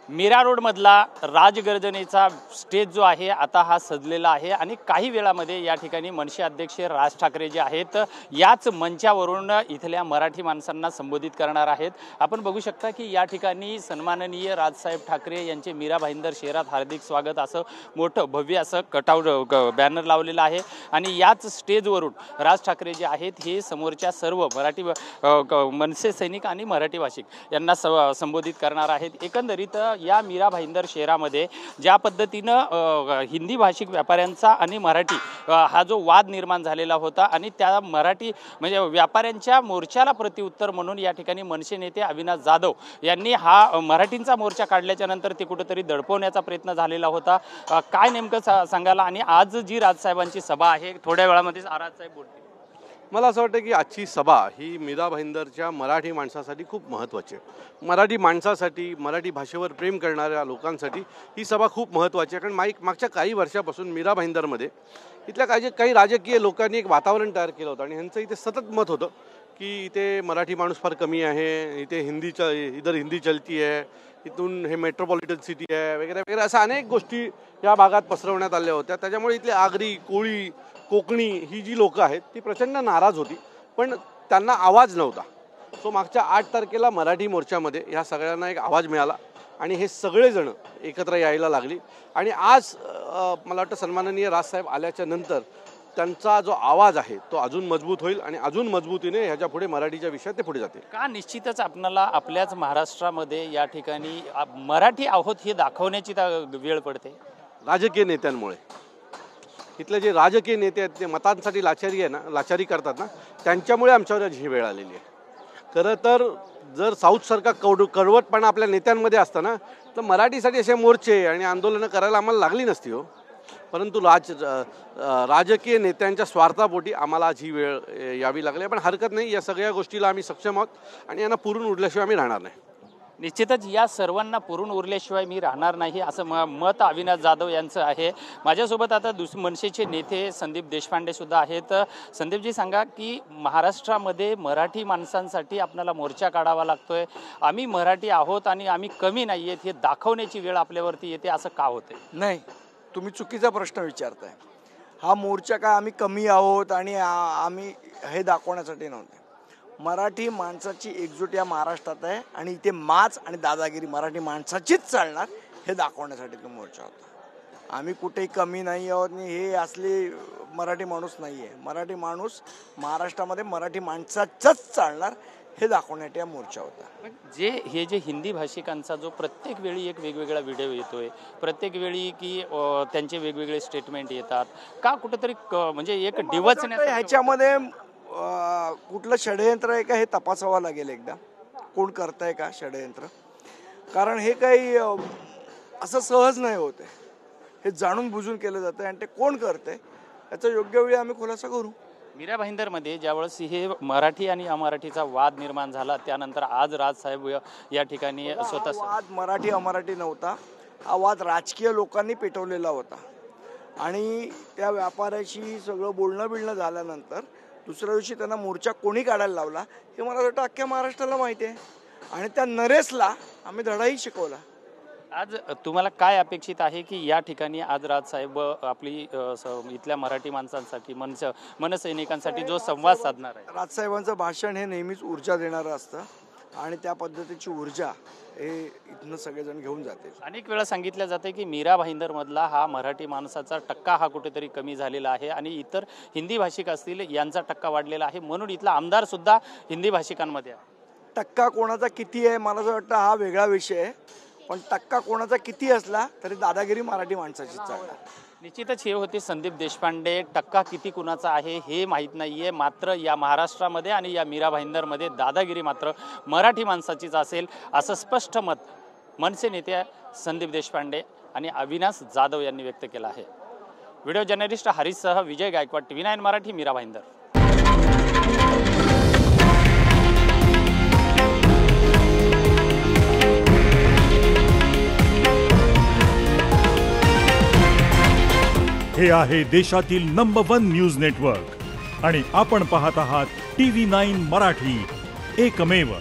Mira road मधला राजगर्जनेचा stage जो आहे आता हा सजलेला आहे आणि काही वेळामध्ये या ठिकाणी मनसे अध्यक्ष राज ठाकरे जे आहेत याच मंचावरून इथल्या मराठी माणसांना संबोधित करणार आहेत। आपण बघू शकता की या ठिकाणी सन्माननीय राजसाहेब ठाकरे यांचे मीरा भाईंदर शहरात हार्दिक स्वागत असं मोठं भव्य असं कटआउट बॅनर लावलेलं आहे आणि याच स्टेजवरून राज ठाकरे जे आहेत हे समोरच्या सर्व मराठी मनसे सैनिक आणि मराठी भाषिक यांना संबोधित करणार आहेत। एकंदरीत या मीरा भाईंदर शहरामध्ये ज्या पद्धतीनं हिंदी भाषिक व्यापाऱ्यांचा आणि मराठी हा जो वाद निर्माण झालेला होता आणि त्या मराठी म्हणजे व्यापाऱ्यांच्या मोर्चाला प्रत्युत्तर म्हणून या ठिकाणी मनसे नेते अविनाश जाधव यांनी हा मराठींचा मोर्चा काढल्याच्या नंतर ते कुठेतरी दडपवण्याचा प्रयत्न झालेला होता। काय नेमकं सांगायला आणि आज जी राजसाहेबांची सभा आहे थोड्या वेळामध्ये राजसाहेब बोलतील। मला असं वाटतं की आजची सभा ही मीरा भाईंदरच्या मराठी माणसासाठी खूप महत्त्वाची आहे। मराठी माणसासाठी मराठी भाषेवर प्रेम करणाऱ्या लोकांसाठी ही सभा खूप महत्त्वाची आहे। कारण मागच्या काही वर्षापासून मीरा भाईंदरमध्ये इथल्या काही राजकीय लोकांनी एक वातावरण तयार केलं होतं आणि ह्यांचं इथे सतत मत होतं की इथे मराठी माणूस फार कमी आहे, इथे इधर हिंदी चलती आहे, इथून हे मेट्रोपॉलिटन सिटी आहे वगैरे वगैरे अशा अनेक गोष्टी या भागात पसरवण्यात आल्या होत्या। त्याच्यामुळे इथले आगरी, कोळी, कोकणी ही जी लोकं आहेत ती प्रचंड नाराज होती, पण त्यांना आवाज नव्हता। सो मागच्या 8 तारखेला मराठी मोर्चामध्ये ह्या सगळ्यांना एक आवाज मिळाला आणि हे सगळेजण एकत्र यायला लागली आणि आज मला वाटतं सन्माननीय राजसाहेब आल्याच्या नंतर त्यांचा जो आवाज आहे तो अजून मजबूत होईल आणि अजून मजबूतीने ह्याच्या पुढे मराठीच्या विषयात ते पुढे जातील। का निश्चितच आपल्याला आपल्याच महाराष्ट्रामध्ये या ठिकाणी मराठी आहोत हे दाखवण्याची वेळ पडते राजकीय नेत्यांमुळे। इथले जे राजकीय नेते आहेत ते मतांसाठी लाचारी करतात ना, त्यांच्यामुळे आमच्यावर ही वेळ आलेली आहे। खरं तर जर साऊथसारखा कडवटपणा आपल्या नेत्यांमध्ये असता ना तर मराठीसाठी असे मोर्चे आणि आंदोलनं करायला आम्हाला लागली नसती हो। परंतु राजकीय नेत्यांच्या स्वार्थापोटी आम्हाला आज ही वेळ यावी लागली, पण हरकत नाही, या सगळ्या गोष्टीला आम्ही सक्षम आहोत आणि यांना पुरून उरल्याशिवाय आम्ही राहणार नाही। निश्चितच या सर्वांना पुरून उरल्याशिवाय मी राहणार नाही असं मत अविनाश जाधव यांचं आहे। माझ्यासोबत आता मनसेचे नेते संदीप देशपांडे सुद्धा आहेत। संदीपजी सांगा की महाराष्ट्रामध्ये मराठी माणसांसाठी आपल्याला मोर्चा काढावा लागतोय, आम्ही मराठी आहोत आणि आम्ही कमी नाही आहेत हे दाखवण्याची वेळ आपल्यावरती येते, असं का होते? नाही, तुम्ही चुकीचा प्रश्न विचारताय। हा मोर्चा काय आम्ही कमी आहोत आणि आम्ही हे दाखवण्यासाठी नव्हते। मराठी माणसाची एकजूट या महाराष्ट्रात आहे आणि इथे माच आणि दादागिरी मराठी माणसाचीच चालणार हे दाखवण्यासाठी तो मोर्चा होता। आम्ही कुठेही कमी नाही आहोत आणि हे असले मराठी माणूस नाही आहे। मराठी माणूस महाराष्ट्रामध्ये मराठी माणसाचंच चालणार हे दाखवण्यासाठी हा मोर्चा होता। हे जे हिंदी भाषिकांचा जो प्रत्येक वेळी एक वेगवेगळा व्हिडिओ येतोय, प्रत्येक वेळी की त्यांचे वेगवेगळे स्टेटमेंट येतात, का कुठेतरी म्हणजे एक डिवचण्याचं ह्याच्यामध्ये कुठलं षडयंत्र आहे का हे तपासावं लागेल एकदा, कोण करताय का षडयंत्र, कारण हे काही असं सहज नाही होत आहे, हे जाणून बुजून केलं जातं आणि ते कोण करतंय याचा योग्य वेळी आम्ही खुलासा करू। मीरा भाईंदरमध्ये ज्यावेळेस हे मराठी आणि अमराठीचा वाद निर्माण झाला त्यानंतर आज राजसाहेब या ठिकाणी स्वतः वाद मराठी अमराठी नव्हता, हा वाद राजकीय लोकांनी पेटवलेला होता आणि त्या व्यापाऱ्याशी सगळं बोलणं झाल्यानंतर दुसऱ्या दिवशी त्यांना मोर्चा कोणी काढायला लावला हे मला वाटतं अख्ख्या महाराष्ट्राला माहिती आहे आणि त्या नरेशला आम्ही धडाही शिकवला। आज तुम्हाला काय अपेक्षित आहे की या ठिकाणी आज राजसाहेब आपली इथल्या मराठी माणसांसाठी मनसैनिकांसाठी जो संवाद साधणार आहे? राजसाहेबांचं भाषण हे नेहमीच ऊर्जा देणारं असतं आणि त्या पद्धतीची ऊर्जा हे इथनं सगळेजण घेऊन जाते। अनेक वेळा सांगितलं जाते की मीरा भाईंदरमधला हा मराठी माणसाचा टक्का हा कुठेतरी कमी झालेला आहे आणि इतर हिंदी भाषिक असतील यांचा टक्का वाढलेला आहे, म्हणून इथला आमदार सुद्धा हिंदी भाषिकांमध्ये आहे। टक्का कोणाचा किती आहे मला असं वाटतं हा वेगळा विषय आहे, पण टक्का कोणाचा किती असला तरी दादागिरी मराठी माणसाचीच चालणार। निश्चितच हे होते संदीप देशपांडे। टक्का किती कुणाचा आहे हे माहीत नाहीये, मात्र या महाराष्ट्रामध्ये आणि या मीरा भाईंदरमध्ये दादागिरी मात्र मराठी माणसाचीच असेल असं स्पष्ट मत मनसे नेते संदीप देशपांडे आणि अविनाश जाधव यांनी व्यक्त केलं आहे। व्हिडिओ जर्नलिस्ट हरीशसह विजय गायकवाड, TV9 मराठी, मीरा भाईंदर। हे आहे देशातील नंबर 1 न्यूज नेटवर्क आणि आपण पाहत आहात TV9 मराठी, एकमेव।